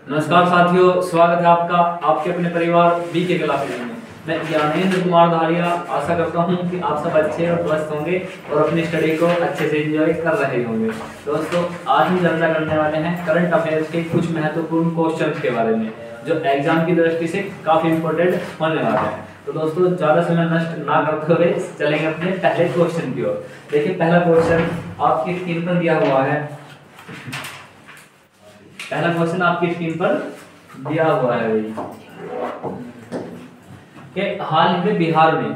नमस्कार साथियों, स्वागत है आपका आपके अपने परिवार बी के क्लासेज में। मैं ज्ञानेंद्र कुमार धारिया आशा करता हूं कि आप सब अच्छे और स्वस्थ होंगे और अपनी स्टडी को अच्छे से एंजॉय कर रहे होंगे। दोस्तों, आज हम चर्चा करने वाले हैं करंट अफेयर्स के कुछ महत्वपूर्ण क्वेश्चंस के बारे में, जो एग्जाम की दृष्टि से काफी इंपॉर्टेंट होने वाले हैं। तो दोस्तों, ज्यादा समय नष्ट ना करते हुए चलेंगे अपने पहले क्वेश्चन की ओर। देखिए, पहला क्वेश्चन आपकी स्क्रीन पर दिया हुआ है। पहला क्वेश्चन आपकी स्क्रीन पर दिया हुआ है कि हाल ही में बिहार में,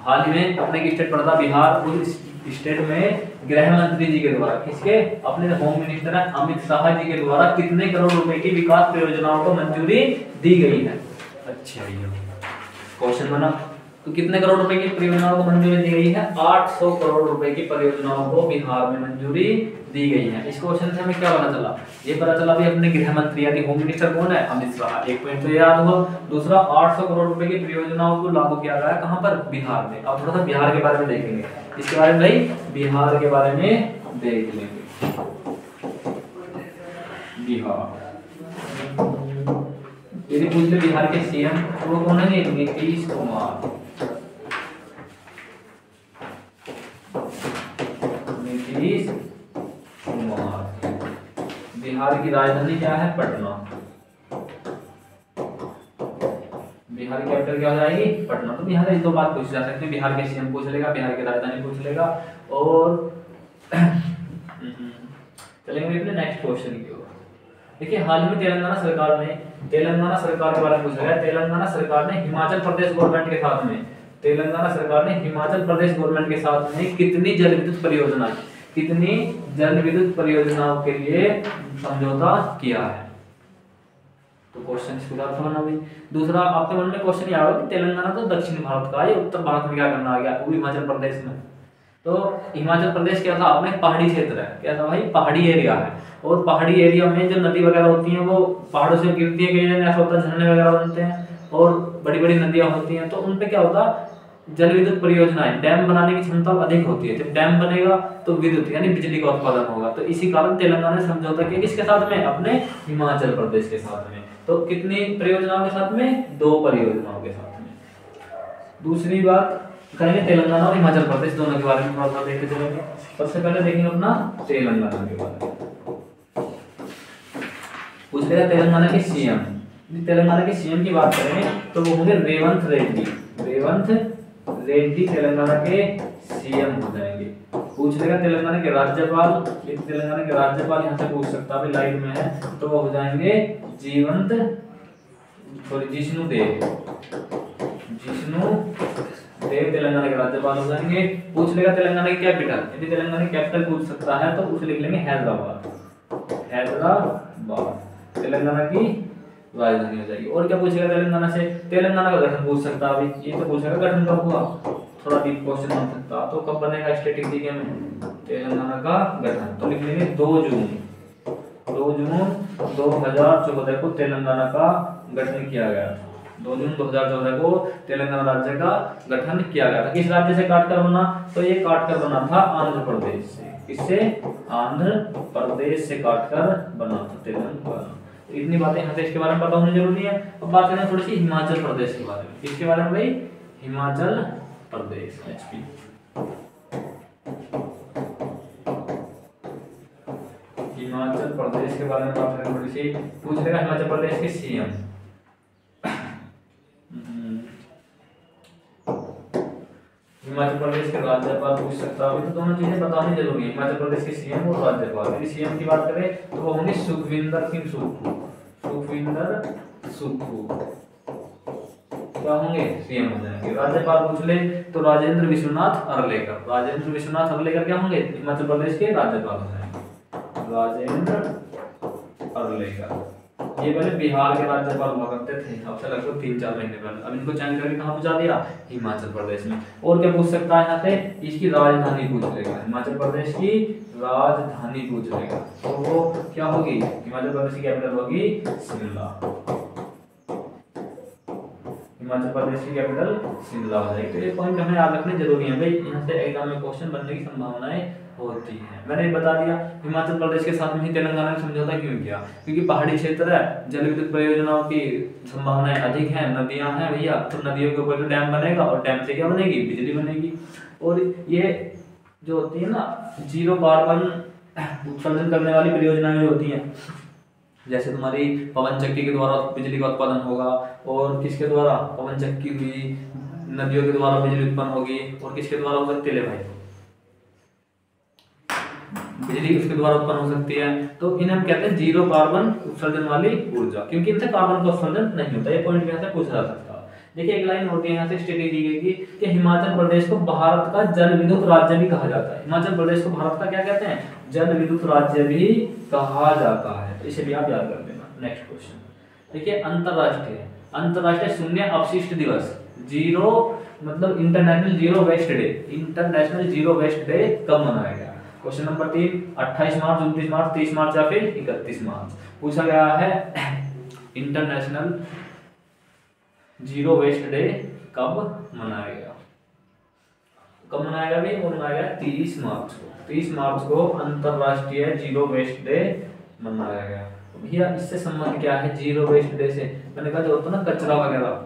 हाल ही में अपने की स्टेट पड़ता बिहार, उस स्टेट में गृह मंत्री जी के द्वारा, किसके, अपने होम मिनिस्टर है अमित शाह जी के द्वारा कितने करोड़ रुपए की विकास परियोजनाओं को मंजूरी दी गई है। अच्छा भैया, क्वेश्चन बना तो कितने करोड़ रुपए की परियोजनाओं को मंजूरी दी गई है? 800 करोड़ रुपए की परियोजनाओं को बिहार में मंजूरी दी गई है। इस क्वेश्चन से हमें क्या पता चला? ये पता चला भी अपने गृह मंत्री यानी होम मिनिस्टर कौन है? अमित शाह। एक पॉइंट तो याद हुआ। दूसरा, 800 करोड़ रुपए की परियोजनाओं को लागू किया गया है कहां पर? बिहार में। अब थोड़ा सा बिहार के बारे में देखेंगे। इसके बारे में भाई बिहार के बारे में देख लेंगे। बिहार, यदि पूछ ले बिहार के सीएम वो कौन है? नीतीश कुमार। नीतीश कुमार। बिहार की राजधानी क्या है? पटना। बिहार की कैपिटल क्या हो जाएगी? पटना। तो बिहार से दो बात पूछ जा सकते हैं, बिहार के सीएम पूछ लेगा, बिहार की राजधानी पूछ लेगा। और चलेंगे अपने नेक्स्ट क्वेश्चन की ओर। देखिए, हाल ही में तेलंगाना सरकार के बारे में पूछा गया। तेलंगाना सरकार ने हिमाचल प्रदेश गवर्नमेंट के साथ में, तेलंगाना सरकार ने हिमाचल प्रदेश गवर्नमेंट के साथ में कितनी जल विद्युत परियोजनाओं के लिए समझौता किया है? तो क्वेश्चन सुधार होना भी। दूसरा, आपके मन में क्वेश्चन ये आएगा कि तेलंगाना तो दक्षिण भारत का है, उत्तर भारत में क्या करना आ गया? वो हिमाचल प्रदेश में। तो हिमाचल प्रदेश क्या था? अपने पहाड़ी क्षेत्र है। क्या था भाई? पहाड़ी एरिया है। और पहाड़ी एरिया में जो नदी वगैरह होती हैं वो पहाड़ों से गिरती है, कई जगह ऐसा होता है झरने वगैरह बनते हैं और बड़ी बड़ी नदियां होती हैं। तो उन पे क्या होता है? जल विद्युत परियोजनाएं, डैम बनाने की क्षमता अधिक होती है। जब डैम बनेगा तो विद्युत यानी बिजली का उत्पादन होगा। तो इसी कारण तेलंगाना ने समझौता किया किसके साथ में? अपने हिमाचल प्रदेश के साथ में। तो कितनी परियोजनाओं के साथ में? 2 परियोजनाओं के साथ में। दूसरी बात करेंगे तेलंगाना और हिमाचल प्रदेश दोनों के बारे में थोड़ा सा देखते चलेंगे। सबसे पहले देखेंगे अपना तेलंगाना के बारे में। पूछ लेगा तेलंगाना के सीएम। तेलंगाना के सीएम की बात करेंगे तो वो होंगे रेवंत रेड्डी। रेवंत रेड्डी तेलंगाना के सीएम हो जाएंगे। पूछ लेगा तेलंगाना के राज्यपाल। तेलंगाना के राज्यपाल यहाँ से पूछ सकता है, लाइट में है, तो वो हो जाएंगे जिष्णु देव तेलंगाना के राज्यपाल हो जाएंगे। पूछ लेगा तेलंगाना की कैपिटल। यदि तेलंगाना की कैपिटल पूछ सकता है तो उसे लिख लेंगे हैदराबाद। हैदराबाद तेलंगाना की राजधानी हो जाएगी। और क्या पूछेगा तेलंगाना से? तेलंगाना का गठन पूछ सकता है। अभी ये तो पूछेगा गठन कब हुआ, थोड़ा डीप क्वेश्चन बन सकता। तो कब बनेगा स्टैटिक जीके में तेलंगाना का गठन? तो लिख लेंगे 2 जून 2014 को तेलंगाना का गठन किया गया था। 2 जून 2014 को तेलंगाना राज्य का गठन किया गया था। किस राज्य से काटकर बना? तो ये काटकर बना था आंध्र प्रदेश से। किससे? आंध्र प्रदेश से काटकर बना था तेलंगाना। तो इतनी बातें यहाँ से इसके बारे में पता होनी जरूरी है। अब बात करें थोड़ी सी हिमाचल प्रदेश के बारे में। किसके बारे में भाई? हिमाचल प्रदेश, एचपी। हिमाचल प्रदेश के बारे में बात करें थोड़ी सी। पूछ लेगा हिमाचल प्रदेश के सीएम। हिमाचल प्रदेश के राज्यपाल पूछ सकता है। तो दोनों चीजें बतानी जरूरी है, हिमाचल प्रदेश के सीएम और राज्यपाल। यदि सीएम की बात करें तो वो होंगे सुखविंदर सिंह सुक्खू। सुखविंदर सुक्खू क्या होंगे? सीएम हो जाएंगे। राज्यपाल पूछ ले तो राजेंद्र विश्वनाथ अर्लेकर। राजेंद्र विश्वनाथ अर्लेकर क्या होंगे? हिमाचल प्रदेश के राज्यपाल हो जाएंगे। राजेंद्र अर्लेकर ये पहले बिहार के राज्यपाल हुआ करते थे, अब से लगभग 3-4 महीने पहले। अब इनको चेंज करके कहाँ पहुंचा दिया? हिमाचल प्रदेश में। और क्या पूछ सकता है यहाँ से? इसकी राजधानी पूछ लेगा। हिमाचल प्रदेश की राजधानी पूछ लेगा तो वो क्या होगी? हिमाचल प्रदेश की कैपिटल होगी शिमला। हिमाचल प्रदेश की कैपिटल शिमला हो जाएगी। तो ये पॉइंट हमें याद रखने जरूरी है भाई, यहाँ से एग्जाम में क्वेश्चन बनने की संभावनाएं होती है। मैंने बता दिया हिमाचल प्रदेश के साथ में ही तेलंगाना ने समझौता क्यों किया, क्योंकि पहाड़ी क्षेत्र है, जल विद्युत परियोजनाओं की संभावनाएं अधिक है, नदियां हैं भैया, तो नदियों के ऊपर डैम बनेगा और डैम से क्या बनेगी, बिजली बनेगी। और ये जो होती है ना जीरो कार्बन उत्सर्जन करने वाली परियोजनाएं जो होती हैं, जैसे तुम्हारी पवन चक्की के द्वारा बिजली का उत्पादन होगा, और किसके द्वारा, पवन चक्की हुई, नदियों के द्वारा बिजली उत्पन्न होगी, और किसके द्वारा हो सकती है भाई, बिजली उसके द्वारा उत्पन्न हो सकती है। तो इन्हें हम कहते हैं जीरो कार्बन उत्सर्जन वाली ऊर्जा, क्योंकि इनसे कार्बन का उत्सर्जन नहीं होता। ये पॉइंट यहाँ से पूछा जा सकता है। देखिए एक लाइन होती है यहाँ से स्टेटमेंट दी गई कि हिमाचल प्रदेश को भारत का जल विद्युत राज्य भी कहा जाता है। हिमाचल प्रदेश को भारत का क्या कहते हैं, जल विद्युत राज्य भी कहा जाता है। इसे भी आप याद कर लेना। नेक्स्ट क्वेश्चन देखिए, अंतरराष्ट्रीय शून्य अपशिष्ट दिवस, जीरो मतलब international zero waste day, international zero waste day कब मनाया गया। क्वेश्चन नंबर 3, 28 मार्च, 29 मार्च, 30 मार्च या फिर 31 मार्च पूछा गया है। इंटरनेशनल जीरो वेस्ट डे कब मनाया गया, कब मनाया गया भाई, वो मनाया गया 30 मार्च को। 30 मार्च को अंतरराष्ट्रीय जीरो वेस्ट डे मनाया गया। भैया इससे संबंध क्या है जीरो वेस्ट डे से, मैंने कहा जो होता है ना कचरा वगैरह,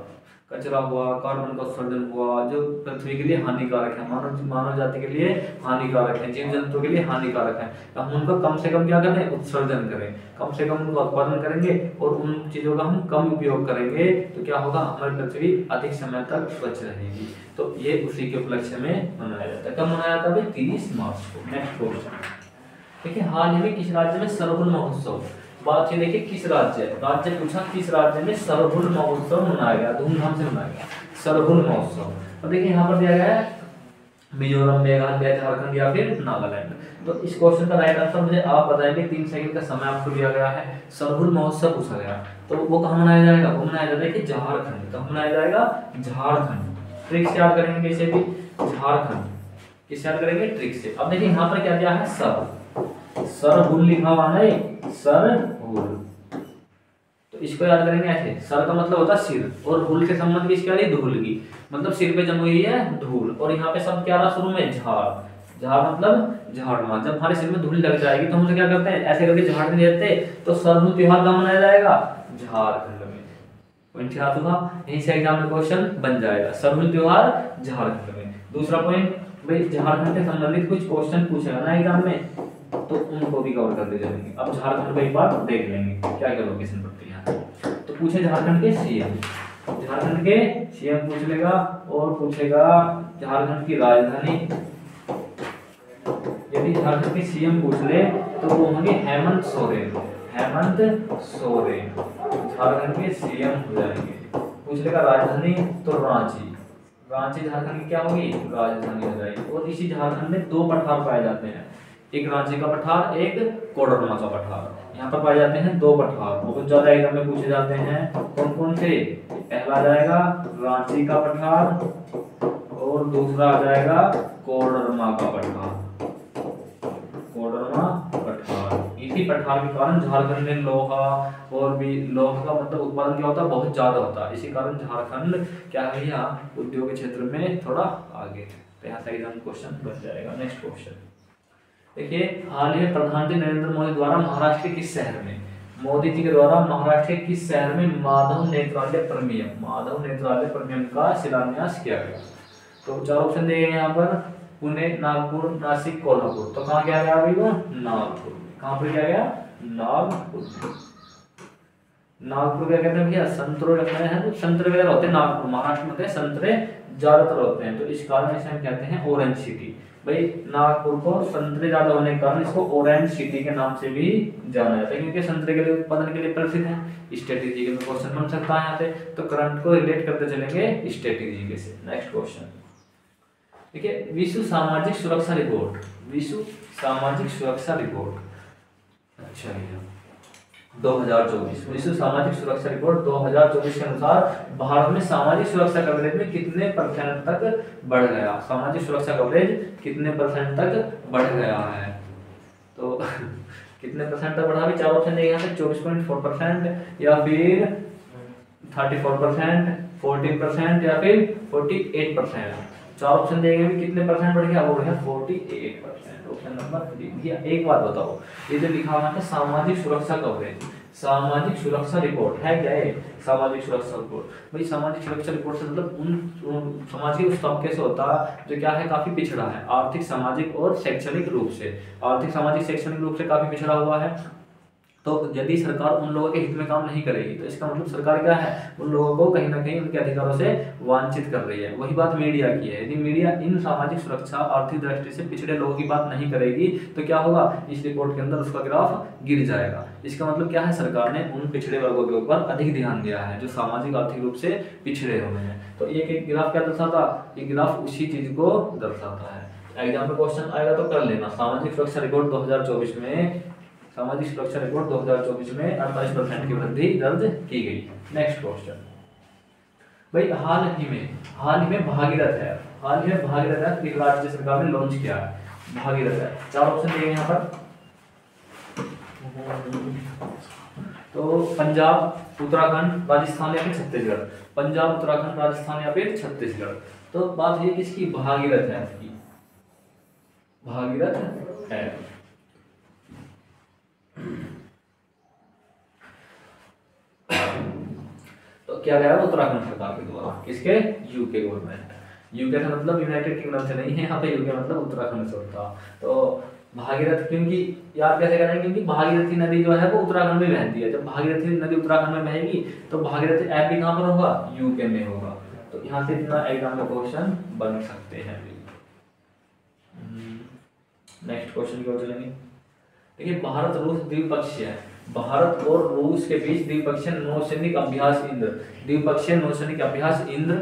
कचरा हुआ, कार्बन का उत्सर्जन हुआ, जो पृथ्वी के लिए हानिकारक है, मानव जाति के लिए हानिकारक है, जीव जंतु के लिए हानिकारक है, तो हम उनका कम से कम क्या करें, उत्सर्जन करें, कम से कम उनका उत्पादन करेंगे और उन चीजों का हम कम उपयोग करेंगे, तो क्या होगा, हमारी पृथ्वी अधिक समय तक स्वच्छ रहेगी। तो ये उसी के उपलक्ष्य में मनाया जाता है। कब मनाया जाता है, 30 मार्च को। नेक्स्ट क्वेश्चन देखिए, हाल ही में किस राज्य में सरहुल महोत्सव, बात ये देखिए किस राज्य पूछा, किस राज्य में सरहुल महोत्सव मनाया गया, धूमधाम से मनाया गया सरहुल महोत्सव। और देखिए यहाँ पर दिया गया है मिजोरम, मेघालय, झारखंड या फिर नागालैंड। तो इस क्वेश्चन का राइट आंसर मुझे आप बताएंगे, 3 सेकंड का समय आपको दिया गया है। सरहुल महोत्सव पूछा गया, तो वो कहाँ मनाया जाएगा, वो मनाया जाता है कि झारखंड। कहाँ मनाया जाएगा, झारखंड। ट्रिक से याद करेंगे कैसे भी, झारखंड किससे याद करेंगे, ट्रिक से। अब देखिए यहाँ पर क्या दिया है, सरहुल लिखा हुआ है, सरहुल, तो इसको याद करेंगे ऐसे। सर का मतलब होता है सिर, और हुल के संबंध किसकी आ रही, धूल की, मतलब सिर पे जम हुई है धूल। और यहाँ पे सब क्या रहा शुरू में, झाड़ मतलब झाड़ना। जब हमारे सिर में धूल लग जाएगी तो हम उसे क्या करते हैं, ऐसे करके झाड़ नहीं देते। तो सरहुल त्योहार कब मनाया जाएगा, झारखंड में। पॉइंट याद होगा, यहीं से एग्जाम में क्वेश्चन बन जाएगा, सरहुल त्योहार झारखंड में। दूसरा पॉइंट भाई, झारखंड से संबंधित कुछ क्वेश्चन पूछेगा ना एग्जाम में, तो उनको भी कवर करते जाएंगे। अब झारखंड को एक बार देख लेंगे क्या क्या लोकेशन पड़ती है। तो पूछे झारखंड के सीएम, झारखंड के सीएम पूछ लेगा, और पूछेगा झारखंड की राजधानी। यदि झारखंड के सीएम पूछ ले तो वो होंगे हेमंत सोरेन, हेमंत सोरेन झारखंड के सीएम हो जाएंगे। पूछ लेगा राजधानी तो रांची, रांची झारखंड की क्या होगी, राजधानी हो जाएगी। और इसी झारखंड में 2 पठार पाए जाते हैं, एक रांची का पठार, एक कोडरमा का पठार। यहाँ पर पाए जाते हैं 2 पठार, बहुत ज्यादा एग्जाम में पूछे जाते हैं। कौन कौन से, पहला आ जाएगा रांची का पठार, और दूसरा आ जाएगा कोडरमा का पठार, कोडरमा पठार। इसी पठार के कारण झारखंड में लोहा, और भी लोहा का मतलब उत्पादन क्या होता है, बहुत ज्यादा होता है। इसी कारण झारखंड क्या है, यहाँ उद्योग के क्षेत्र में थोड़ा आगे है। तो यहाँ से एग्जाम क्वेश्चन बन जाएगा। नेक्स्ट क्वेश्चन देखिए, हाल ही में प्रधानमंत्री नरेंद्र मोदी द्वारा महाराष्ट्र के किस शहर में, मोदी जी के द्वारा महाराष्ट्र के किस शहर में माधव नेत्रालय प्रमेयम का शिलान्यास किया गया। तो 4 ऑप्शन दिए गए यहाँ पर, पुणे, नागपुर, नासिक, कोल्हापुर। तो कहाँ किया गया अभी वो, नागपुर। कहाँ पर किया गया, नागपुर। नागपुर क्या कहते हैं भैया, संतरे रखते हैं, तो संतरे वगैरह होते हैं नागपुर, महाराष्ट्र में संतरे ज्यादातर होते हैं, तो इस कारण इसे हम कहते हैं ऑरेंज सिटी। भाई नागपुर को संतरे ज्यादा होने के कारण इसको ऑरेंज सिटी के नाम से भी जाना जाता है, क्योंकि संतरे के लिए उत्पादन के लिए प्रसिद्ध है। स्ट्रेटेजी में क्वेश्चन बन सकता है यहाँ से, तो करंट को रिलेट करते चलेंगे स्ट्रेटेजी से। नेक्स्ट क्वेश्चन देखिए, विश्व सामाजिक सुरक्षा रिपोर्ट, विश्व सामाजिक सुरक्षा रिपोर्ट, अच्छा भैया 2024 विश्व सामाजिक सुरक्षा रिपोर्ट 2024 के अनुसार भारत में सामाजिक सुरक्षा कवरेज में कितने % तक बढ़ गया, सामाजिक सुरक्षा कवरेज कितने % तक बढ़ गया है। तो कितने % तक बढ़ा, भी 4 ऑप्शन देंगे यहाँ से, 24.4% या फिर 34%, 14% या फिर 48%। चार ऑप्शन दिए गए, कितने परसेंट बढ़ गया, वो बढ़ गया 48%। Option number D. भैया एक बात बताओ, ये जो लिखा हुआ है सामाजिक सुरक्षा कवरेज, सामाजिक सुरक्षा रिपोर्ट है क्या है, सामाजिक सुरक्षा रिपोर्ट। भाई सामाजिक सुरक्षा रिपोर्ट से मतलब उन समाज के उस तबके से होता है जो क्या है, काफी पिछड़ा है आर्थिक, सामाजिक और शैक्षणिक रूप से, आर्थिक, सामाजिक, शैक्षणिक रूप से काफी पिछड़ा हुआ है। तो यदि सरकार उन लोगों के हित में काम नहीं करेगी तो इसका मतलब सरकार क्या है, उन लोगों को कहीं ना कहीं उनके अधिकारों से वांछित कर रही है। वही बात मीडिया की है, यदि मीडिया इन सामाजिक सुरक्षा, आर्थिक दृष्टि से पिछड़े लोगों की बात नहीं करेगी तो क्या होगा, इस रिपोर्ट के अंदर उसका ग्राफ गिर जाएगा। इसका मतलब क्या है, सरकार ने उन पिछड़े वर्गों के ऊपर अधिक ध्यान दिया है जो सामाजिक, आर्थिक रूप से पिछड़े हुए हैं। तो ये ग्राफ क्या दर्शाता, ये ग्राफ उसी चीज को दर्शाता है। एग्जाम में क्वेश्चन आएगा तो कर लेना। सामाजिक सुरक्षा रिपोर्ट 2024 में, सामाजिक सुरक्षा रिपोर्ट 2024 में 48% की वृद्धि दर्ज की गई। नेक्स्ट क्वेश्चन भाई, हाल ही में भागीरथ है, हाल ही में भागीरथ है कि राज्य सरकार ने लॉन्च किया है भागीरथ है। चार ऑप्शन दिए यहाँ पर, तो पंजाब, उत्तराखंड, राजस्थान या फिर छत्तीसगढ़। पंजाब, उत्तराखंड, राजस्थान या फिर छत्तीसगढ़। तो बात है किसकी, भागीरथ है, भागीरथ है। तो क्या गया उत्तराखंड सरकार के द्वारा, किसके, यूके गवर्नमेंट। यूके का मतलब यूनाइटेड किंगडम से नहीं है, यहाँ पे यूके मतलब उत्तराखंड से होता। तो भागीरथ, क्योंकि याद कैसे करेंगे, क्योंकि भागीरथी नदी जो है वो उत्तराखंड में बहती है। जब भागीरथी नदी उत्तराखंड में बहेगी तो भागीरथी ऐप भी कहाँ पर होगा, यूके में होगा। तो यहाँ से इतना एग्जाम में क्वेश्चन बन सकते हैं। नेक्स्ट क्वेश्चन की ओर चलेंगे। देखिए, भारत रूस द्विपक्षीय है, भारत और रूस के बीच द्विपक्षीय नौसैनिक अभ्यास इंद्र, द्विपक्षीय नौसैनिक अभ्यास इंद्र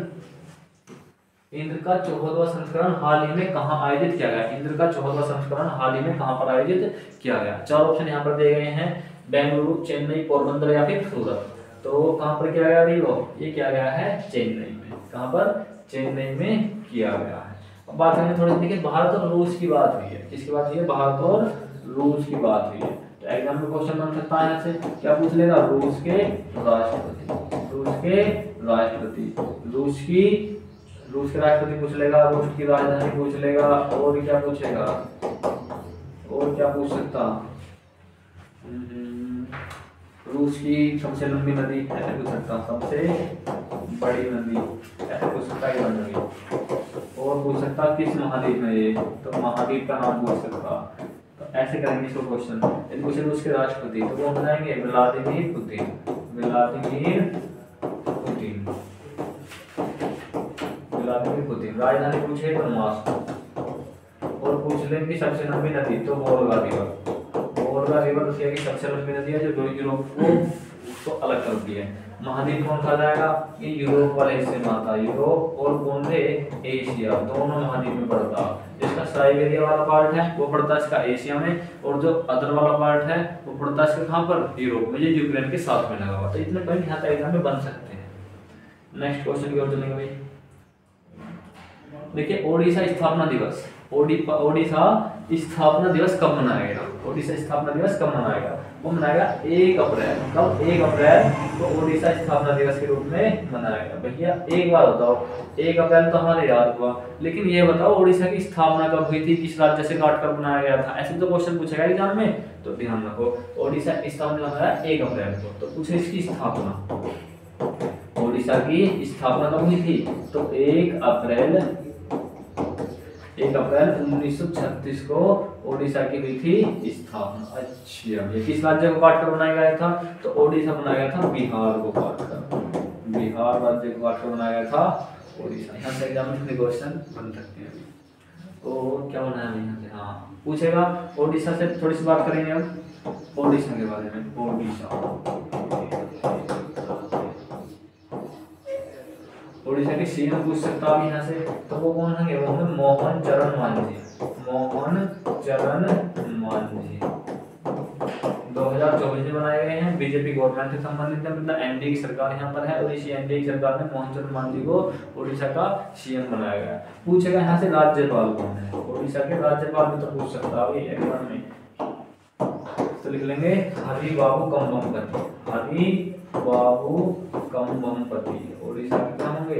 का 14वां संस्करण हाल ही में कहां आयोजित किया गया, इंद्र का 14वां संस्करण हाल ही में कहां पर आयोजित किया गया। चार ऑप्शन यहां पर दिए गए हैं, बेंगलुरु, चेन्नई, पोरबंदर या फिर सूरत। तो कहां पर किया गया, ये किया गया है चेन्नई में। कहां पर, चेन्नई में किया गया है। अब बात करें थोड़ी, देखिए भारत और रूस की बात हुई है, किसकी बात हुई है, भारत और रूस की बात हुई है। तो एग्जाम में क्वेश्चन बन सकता है यहाँ से, क्या पूछ लेगा, रूस के राष्ट्रपति, रूस के राष्ट्रपति पूछ लेगा, रूस की राजधानी पूछ लेगा, और क्या पूछेगा, और क्या पूछ सकता, रूस की सबसे लंबी नदी ऐसे पूछ सकता, सबसे बड़ी नदी ऐसे पूछ सकता है नदी, और पूछ सकता किस महाद्वीप में ये, तो महाद्वीप का नाम पूछ सकता। तो ऐसे करेंगे इसको क्वेश्चन। यदि पूछे रूस के राष्ट्रपति तो कौन बनाएंगे, व्लादिमीर पुतिन, व्लादिमीर पुतिन। राजधानी पूछे तो मॉस्को, और पूछ लेंगे सबसे लंबी नदी तो Volga river, Volga river Russia की सबसे लंबी नदी है जो यूरोप को उसको अलग कर दी है। महाद्वीप कौन कहा जाएगा, ये यूरोप वाले हिस्से में आता है, यूरोप और कौन थे, एशिया, दोनों महाद्वीप में पड़ता। जिसका साइबेरिया वाला पार्ट है वो पड़ता है इसका एशिया में, और जो अदर वाला पार्ट है वो पड़ता है इसका कहां पर, यूरोप में, ये यूक्रेन के साथ में लगा हुआ। तो इतने पॉइंट यहाँ तक एग्जाम में बन सकते हैं। नेक्स्ट क्वेश्चन की ओर चलेंगे भाई। देखिए, ओडिशा स्थापना दिवस, ओडिशा स्थापना दिवस कब मनाया गया, ओडिशा स्थापना दिवस कब मनाया गया, वो मनाएगा 1 अप्रैल। कब, 1 अप्रैल को ओडिशा स्थापना दिवस के रूप में मनाया गया। भैया एक बात बताओ, 1 अप्रैल तो हमारे याद हुआ, लेकिन ये बताओ ओडिशा की स्थापना कब हुई थी, किस राज्य से काट कर बनाया गया था, ऐसे तो क्वेश्चन पूछेगा एग्जाम में। तो ध्यान रखो, ओडिशा स्थापना हुआ 1 अप्रैल को। तो पूछे इसकी स्थापना, ओडिशा की स्थापना कब हुई थी, तो 1 अप्रैल 1936 को ओडिशा की हुई थी स्थापना। अच्छा, ये किस राज्य को काट कर बनाया गया था, तो ओडिशा बनाया गया था बिहार को काट कर, बिहार राज्य को काट कर बनाया गया था ओडिशा। यहाँ से एग्जाम में क्वेश्चन बन सकते हैं। तो क्या बनाया है यहाँ से, हाँ पूछेगा। ओडिशा से थोड़ी सी बात करेंगे अब, ओडिशा के बारे में। ओडिशा के सीएम पूछ सकता है यहाँ से, तो वो कौन है, वो है मोहन चरण मांझी, मोहन चरण मांझी। 2024 में बनाए गए हैं, बीजेपी गवर्नमेंट से संबंधित है, मतलब एनडीए की सरकार यहाँ पर है, और इसी एनडीए की सरकार ने मोहन चरण मांझी को ओडिशा का सीएम बनाया गया। पूछेगा यहाँ से राज्यपाल कौन है, ओडिशा के राज्यपाल भी तो पूछ सकता है एग्जाम में। तो लिख लेंगे हरि बाबू कम्बमपति, हरि बाबू कम्बमपति ओडिशा के क्या होंगे,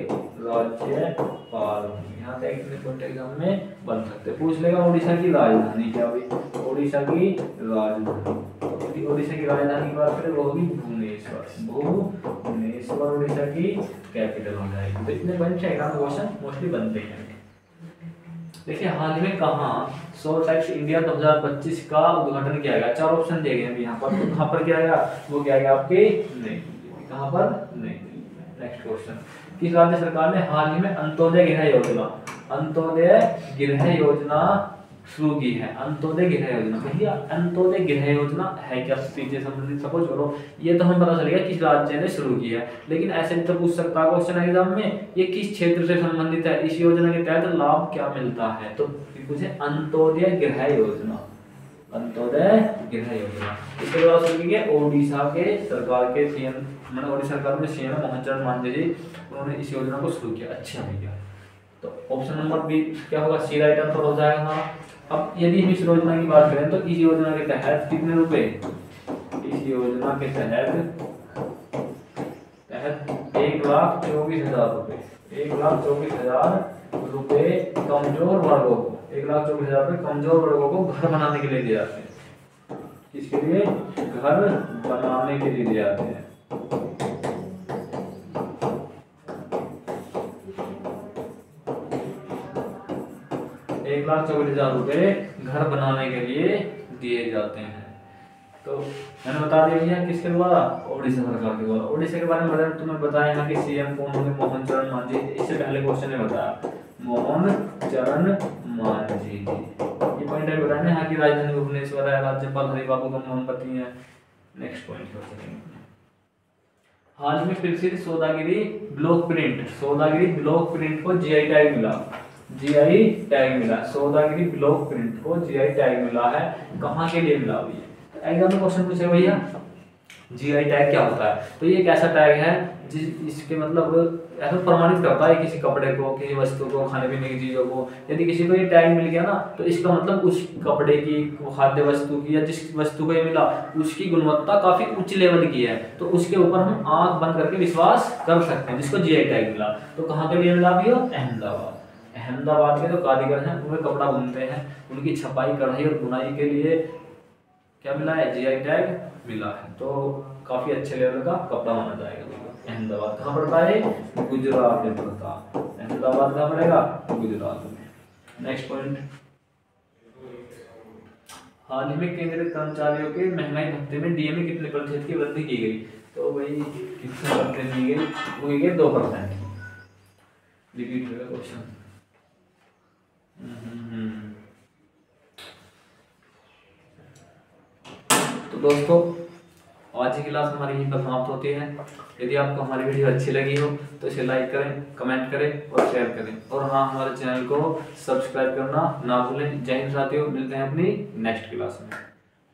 राज्यपाल। यहाँ पे एग्जाम में बन सकते, पूछ लेगा उड़ीसा की राजधानी क्या हुई, उड़ीसा की राजधानी, उड़ीसा की राजधानी की बात करें वो होगी भुवनेश्वर, भुवनेश्वर उड़ीसा की कैपिटल हो जाएगी। तो इतने बन जाएगा क्वेश्चन मोस्टली बनते हैं। देखिए हाल ही में कहाँ सोल टैक्स इंडिया 2025 का उद्घाटन किया गया, 4 ऑप्शन दिए गए हैं यहाँ पर, तो कहाँ पर किया गया, वो किया गया आपके नहीं, कहाँ पर नहीं। नेक्स्ट क्वेश्चन, किस राज्य सरकार ने हाल ही में अंत्योदय गृह योजना, अंत्योदय गृह योजना शुरू की है। अंत्योदय गृह योजना, भैया अंत्योदय गृह योजना है क्या चीजें संबंधित, सपोज करो ये तो हमें पता चलेगा किस राज्य ने शुरू की है, लेकिन ऐसे भी तो पूछ सकता है क्वेश्चन एग्जाम में ये किस क्षेत्र से संबंधित है, इस योजना के तहत लाभ क्या मिलता है, तो पूछे अंत्योदय गृह योजना, अंत्योदय गृह योजना। इसके बाद सुनिए ओडिशा के सरकार के सीएम, मतलब ओडिशा सरकार में सीएम मोहन चरण मांझी जी, उन्होंने इस योजना को शुरू किया। अच्छा भैया, तो ऑप्शन नंबर बी क्या होगा, सी राइट आंसर हो जाएगा हमारा। अब यदि हम इस योजना की बात करें तो इस योजना के तहत कितने रुपए, इस योजना के तहत 1,24,000 रुपए, 1,24,000 रुपए कमजोर वर्गों को, 1,24,000 रुपए कमजोर वर्गों को घर बनाने के लिए दिए जाते हैं। इसके लिए घर बनाने के लिए दिए जाते हैं। 1,24,000 रुपए घर बनाने के लिए दिए जाते हैं। तो मैंने बता दिया किसके द्वारा, ओडिशा सरकार के द्वारा। ओडिशा के बारे में मैंने तुम्हें बताया यहाँ कि सीएम कौन होंगे, मोहन चरण मांझी। इससे पहले क्वेश्चन में बताया मोहन चरण मांझी जी, ये पॉइंट है बताया ना। यहाँ की राजधानी भुवनेश्वर है, राज्यपाल हरिबाबू का मोहनपति है। नेक्स्ट पॉइंट, हाल में प्रसिद्ध Saudagiri block print, Saudagiri block print को जीआई टैग मिला, जीआई टैग मिला, सौदागिरी ब्लॉक प्रिंट को जीआई टैग मिला है। कहाँ के लिए मिला हुई है, तो एग्जाम में क्वेश्चन पूछे भैया जीआई टैग क्या होता है, तो ये एक ऐसा टैग है इसके मतलब ऐसा प्रमाणित करता है किसी कपड़े को, किसी वस्तु को, खाने पीने की चीजों को। यदि किसी को ये टैग मिल गया ना तो इसका मतलब उस कपड़े की, खाद्य वस्तु की या जिस वस्तु को ये मिला उसकी गुणवत्ता काफी उच्च लेवल की है, तो उसके ऊपर हम आंख बंद करके विश्वास कर सकते हैं, जिसको जीआई टैग मिला। तो कहाँ के लिए मिला भैया, अहमदाबाद। अहमदाबाद के जो कारीगर हैं उनमें कपड़ा बुनते हैं, उनकी छपाई, कढ़ाई और बुनाई के लिए क्या मिला है, जीआई टैग मिला है। तो काफी अच्छे लेवल का कपड़ा माना जाएगा। अहमदाबाद कहाँ पड़ता है, गुजरात में पड़ता है। अहमदाबाद कहाँ पड़ेगा, गुजरात में। नेक्स्ट पॉइंट, हाल ही में केंद्रीय कर्मचारियों के महंगाई भत्ते में डीए में कितने प्रतिशत की वृद्धि की गई, तो भाई कितने परसेंट दी गई, वो गई 2%। रिपीट होगा क्वेश्चन। तो दोस्तों आज की क्लास हमारी यहीं पर समाप्त होती है। यदि आपको हमारी वीडियो अच्छी लगी हो तो इसे लाइक करें, कमेंट करें और शेयर करें, और हाँ हमारे चैनल को सब्सक्राइब करना ना भूलें। जय हिंद साथियों, मिलते हैं अपनी नेक्स्ट क्लास में।